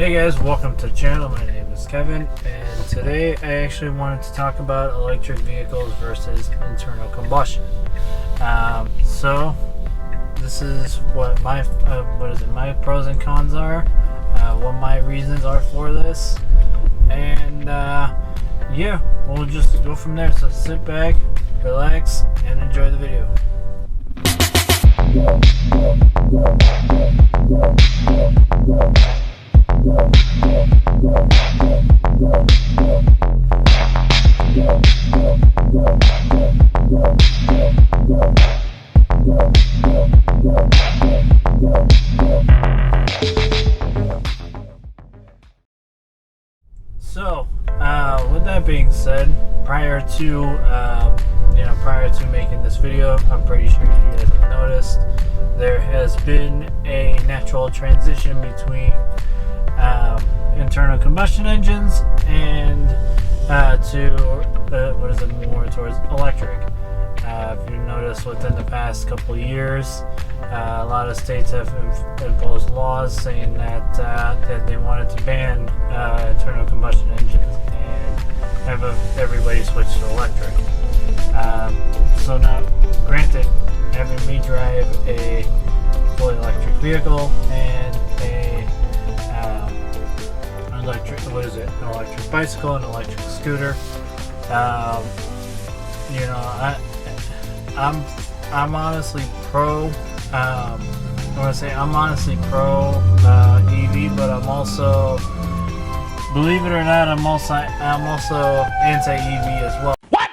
Hey guys, welcome to the channel. My name is Kevin, and today I actually wanted to talk about electric vehicles versus internal combustion. So this is what my my pros and cons are, what my reasons are for this, and yeah, we'll just go from there. So sit back, relax, and enjoy the video. So, with that being said, prior to making this video, I'm pretty sure you guys have noticed there has been a natural transition between internal combustion engines and more towards electric. If you notice, within the past couple of years, a lot of states have imposed laws saying that they wanted to ban internal combustion engines and have everybody switch to electric. So now, granted, having me drive a fully electric vehicle and an electric bicycle and electric scooter, I'm honestly pro. I'm honestly pro EV, but I'm also, believe it or not, I'm also anti-EV as well. What?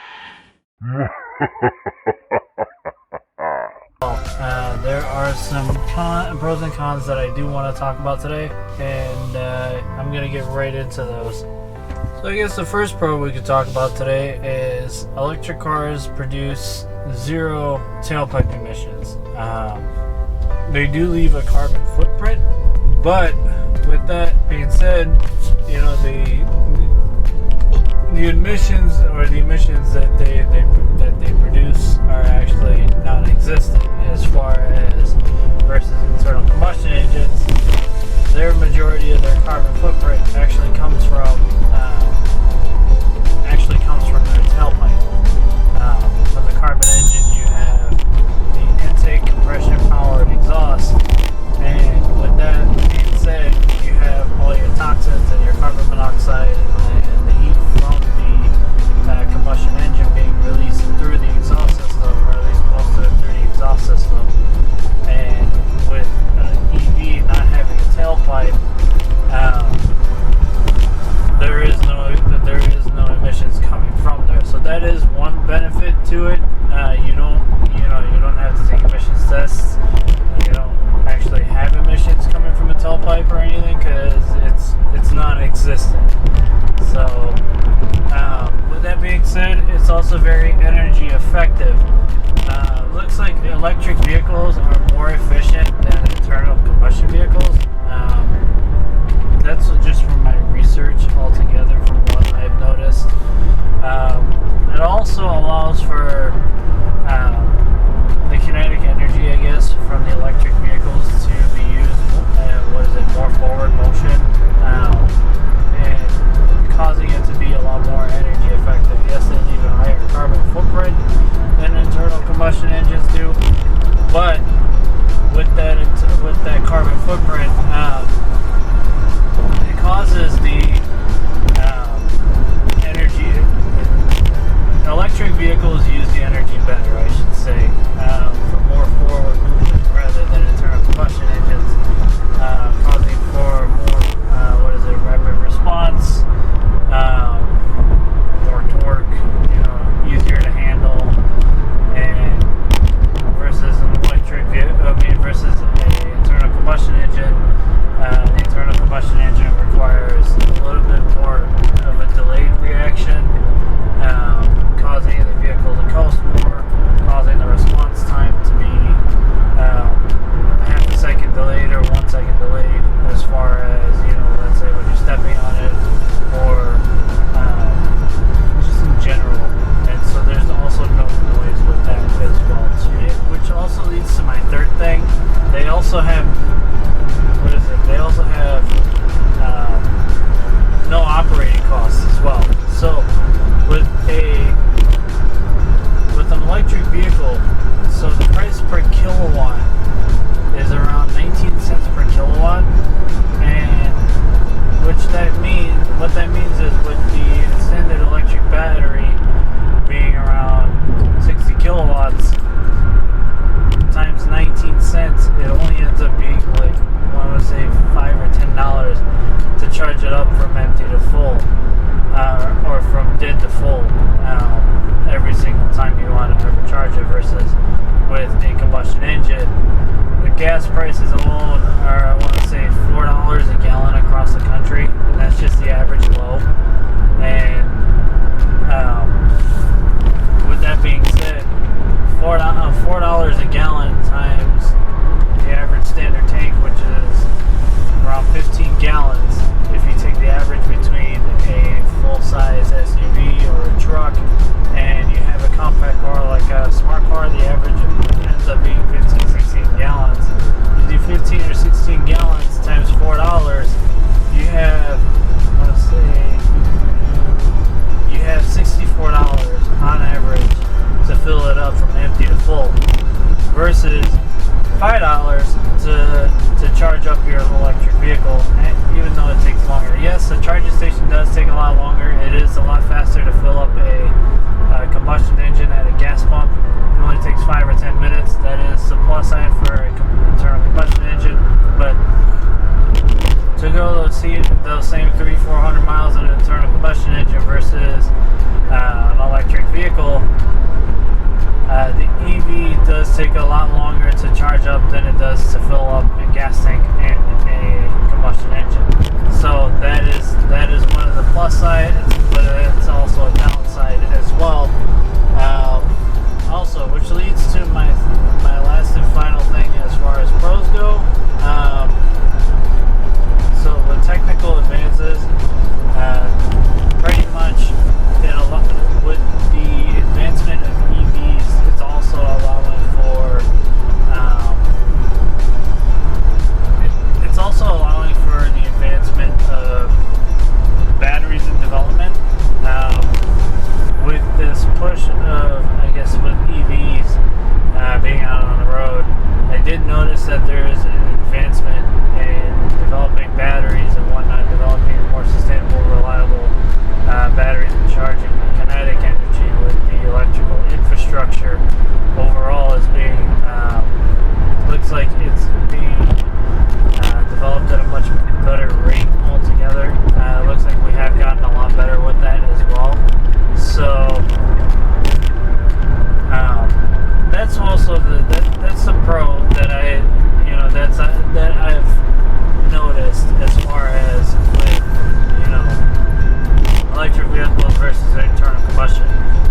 There are some pros and cons that I do want to talk about today, and I'm going to get right into those. So I guess the first pro we could talk about today is electric cars produce zero tailpipe emissions. They do leave a carbon footprint, but with that being said, the emissions that they produce are actually non-existent as far as versus internal combustion engines. Their majority of their carbon footprint actually comes from their tailpipe. With a carbon engine, you have the intake, compression, power, and exhaust. And with that being said, you have all your toxins and your carbon monoxide and the heat from the combustion engine being released through the exhaust system, or at least most of it through the exhaust system. And with an EV not having a tailpipe, there is no emissions coming from there. So that is one benefit to it. You don't have to take emissions tests. You don't actually have emissions coming from a tailpipe or anything because it's non-existent. So with that being said, it's also very energy effective. Looks like the electric vehicles are more efficient than internal combustion vehicles. That's just from my research altogether, from what I've noticed. It also allows for the kinetic energy, I guess, from the electric vehicles to be used, more forward motion, and causing it to be a lot more energy effective. Yes, they leave a higher carbon footprint than internal combustion engines do, but with that carbon footprint, it up from empty to full, or from dead to full, every single time you want to ever charge it, versus with a combustion engine. The gas prices alone are, I want to say, $4 a gallon across the country, and that's just the average low. And with that being said, $4 a gallon times the average standard tank, which is around 15 gallons. If you take the average between a full-size SUV or a truck and you have a compact car like a smart car, the average ends up being 15, 16 gallons. You do 15 or 16 gallons times $4, you have, let's say, you have $64 on average to fill it up from empty to full, versus $5 to charge up your electric vehicle, even though it takes longer. Yes, the charging station does take a lot longer. It is a lot faster to fill up a combustion engine at a gas pump. It only takes 5 or 10 minutes. That is the plus side for an internal combustion engine. But to go see those same 300-400 miles in an internal combustion engine versus an electric vehicle, the EV does take a lot longer to charge up than it does to fill up a gas tank in a combustion engine. So that is one of the plus sides, but it's also a downside as well. Also, which leads to my last and final thing as far as pros go. So with technical advances, pretty much with the advancement of EVs, it's also allowing for the advancement of batteries in development. With this push of, I guess, with EVs being out on the road, I did notice that there is an advancement in developing batteries and whatnot, developing more sustainable, reliable batteries and charging. Kinetic energy with the electrical infrastructure overall is being, looks like it's being developed at a much better rate altogether. Looks like we have gotten a lot better with that as well. So that's also that's the pro that that I've noticed as far as with electric vehicles versus internal combustion.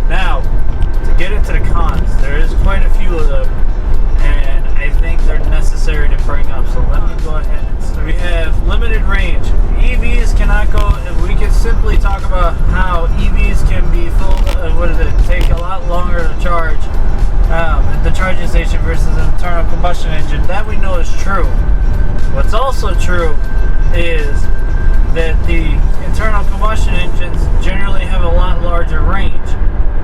Now, to get into the cons, there is quite a few of them, and I think they're necessary to bring up. So let me go ahead. So we have limited range. EVs cannot go. We can simply talk about how EVs can be filled. Take a lot longer to charge at the charging station versus an internal combustion engine. That we know is true. What's also true is that the internal combustion engines generally have a lot larger range,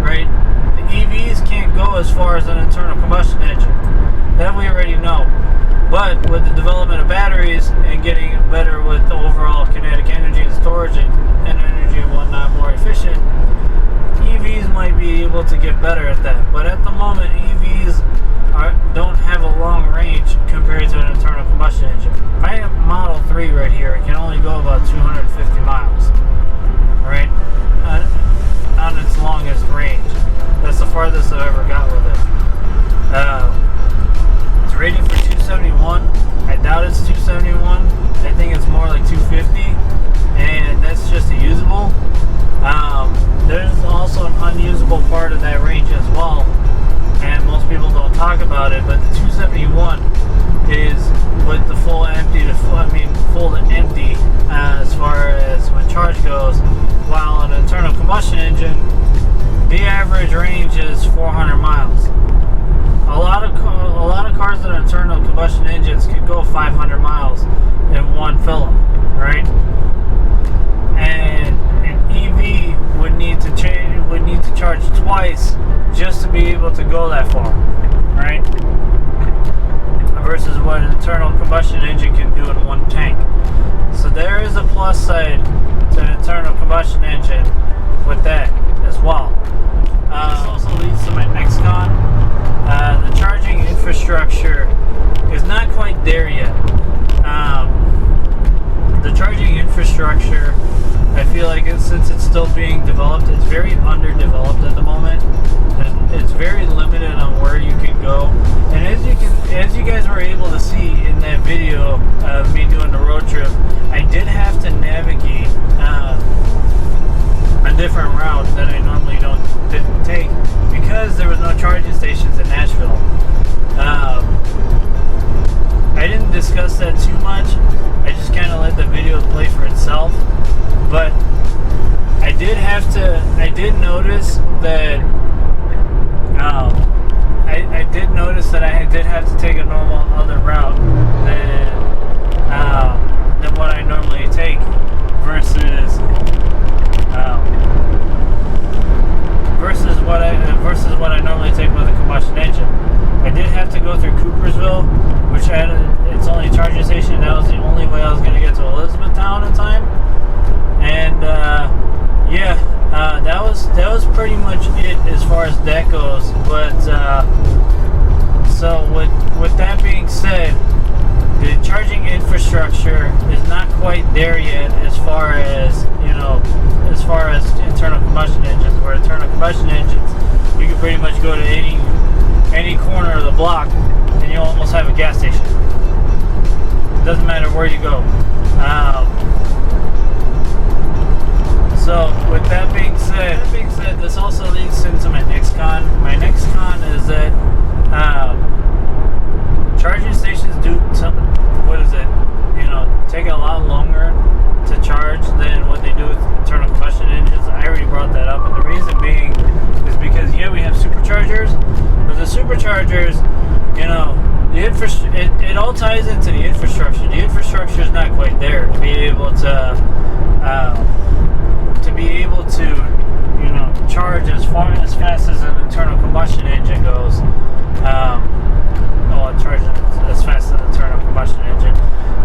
right? The EVs can't go as far as an internal combustion engine. That we already know. But with the development of batteries and getting better with the overall kinetic energy and storage and energy and whatnot more efficient, EVs might be able to get better at that. But at the moment, EVs don't have a long range compared to an internal combustion engine. My Model 3 right here can only go about 250 miles, right? On its longest range. That's the farthest I've ever got with it. It's rated for 271. I doubt it's 271. I think it's more like 250, and that's just a usable. There's also an unusable part of that range as well, and most people don't talk about it, but the 271 is with the full to empty as far as when charge goes, while an internal combustion engine, the average range is 400 miles. A lot of cars that are internal combustion engines could go 500 miles in one fill-up, right? And an EV would need to charge twice just to be able to go that far, right? Versus what an internal combustion engine can do in one tank. So there is a plus side to an internal combustion engine with that as well. This also leads to my next con. The charging infrastructure is not quite there yet. The charging infrastructure infrastructure. I feel like since it's still being developed, it's very underdeveloped at the moment. And it's very limited on where you can go. And as you guys were able to see in that video of me doing the road trip, I did have to navigate a different route that I normally didn't take because there was no charging stations in Nashville. I didn't discuss that too much. I just kind of let the video play for itself. But I did notice that I did notice that I did have to take a normal other route than what I normally take versus what I normally take with a combustion engine. I did have to go through Coopersville, which had its only charging station. That was the only way I was going to get to Elizabethtown in time. And that was pretty much it as far as that goes. But so with that being said, the charging infrastructure is not quite there yet as far as internal combustion engines. Where internal combustion engines, you can pretty much go to any corner of the block and you'll almost have a gas station. It doesn't matter where you go. So with that being said, this also leads into my next con. My next con is that charging stations take a lot longer to charge than what they do with internal combustion engines. I already brought that up, and the reason being is because we have superchargers, but the superchargers, it all ties into the infrastructure. The infrastructure is not quite there to be able to charge as fast as an internal combustion engine goes. Charging as fast as an internal combustion engine.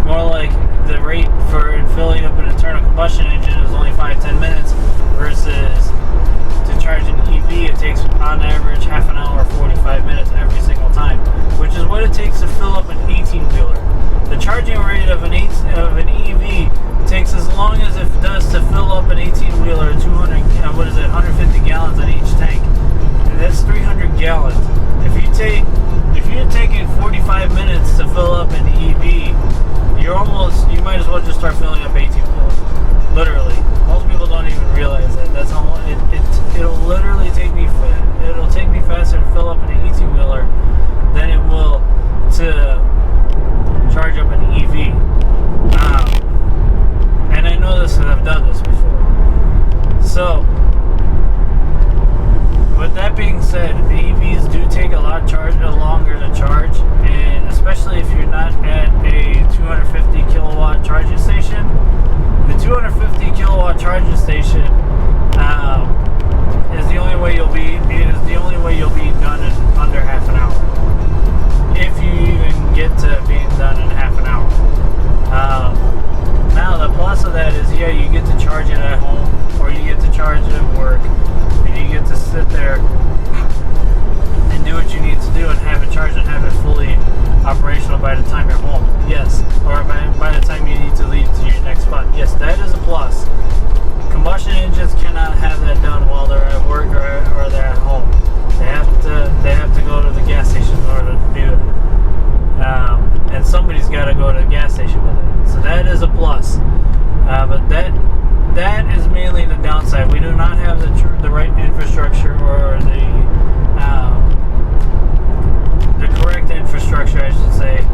More like the rate for filling up an internal combustion engine is only 5-10 minutes versus to charge an EV, it takes on average half an hour or 45 minutes every single time, which is what it takes to fill up an 18-wheeler. The charging rate of an EV takes as long as it does to fill up an 18-wheeler, 150 gallons on each tank. And that's 300 gallons. If you're taking 45 minutes to fill up an EV, you might as well just start filling up 18-wheelers. Literally. Most people don't even realize that. That's how it'll literally take me faster to fill up an 18-wheeler than it will to charge up an EV. And I know this because I've done this before. So, with that being said, EVs do take a lot longer to charge, and especially if you're not at a 250 kilowatt charging station. The 250 kilowatt charging station is the only way you'll be done in under half an hour, if you even get to being done in half an hour. Now the plus of that is, you get to charge it at home, or you get to charge it at work, and you get to sit there and do what you need to do and have it charged and have it fully operational by the time you're home. Yes, or by the time you need to leave to your next spot. Yes, that is a plus. Combustion engines cannot have that done while they're at work or they're at home. They have to go to the gas station in order to do it. And somebody's got to go to the gas station with it. So that is a plus. But that is mainly the downside. We do not have the right infrastructure or the correct infrastructure, I should say,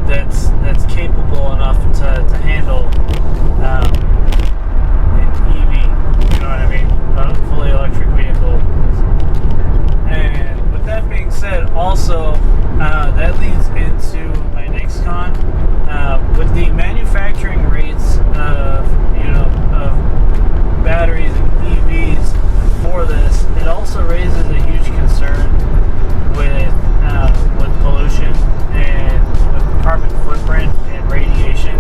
that's capable enough to handle an EV. You know what I mean? A fully electric vehicle. And with that being said, also that leads into my next con. With the manufacturing rates of batteries and EVs for this, it also raises a huge concern with pollution and with carbon footprint and radiation.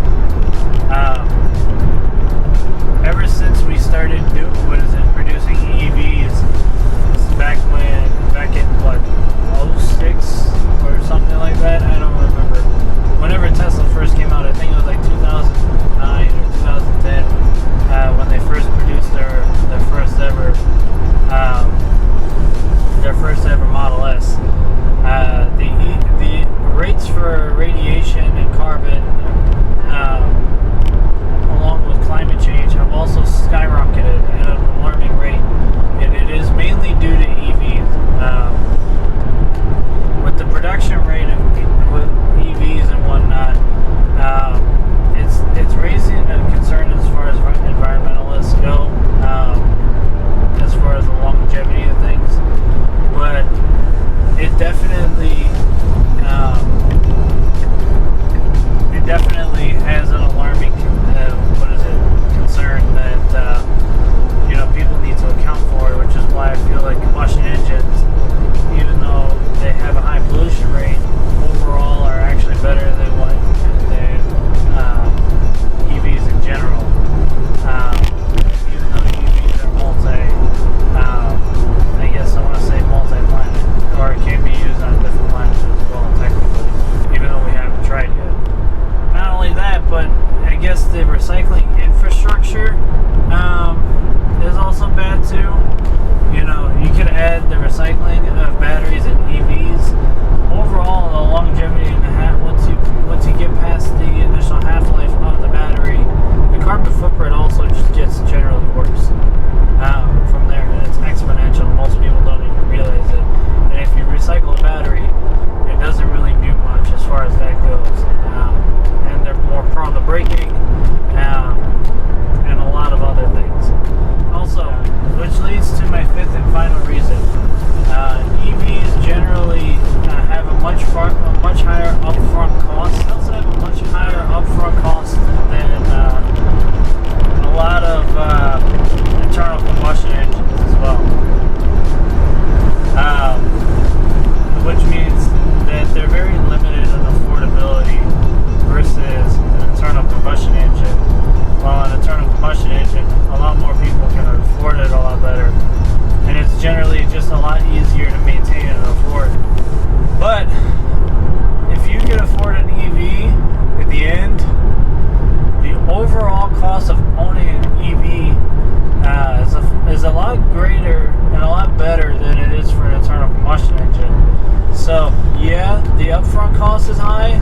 cost is high,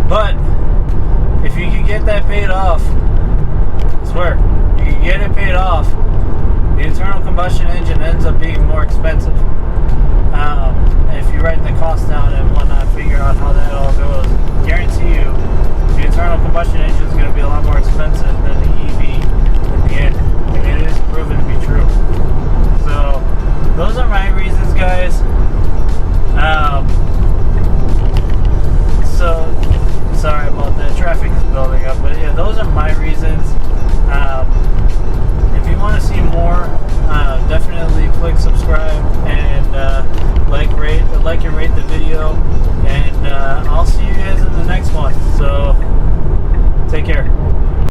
but if you can get that paid off, I swear, you can get it paid off, the internal combustion engine ends up being more expensive. If you write the cost down and whatnot, figure out how that all goes, guarantee you the internal combustion engine is going to be a lot more expensive than the EV in the end. And it is proven to be true. So those are my reasons, guys. So sorry about that. Traffic is building up, but yeah, those are my reasons. If you want to see more, definitely click subscribe and like and rate the video. And I'll see you guys in the next one. So take care.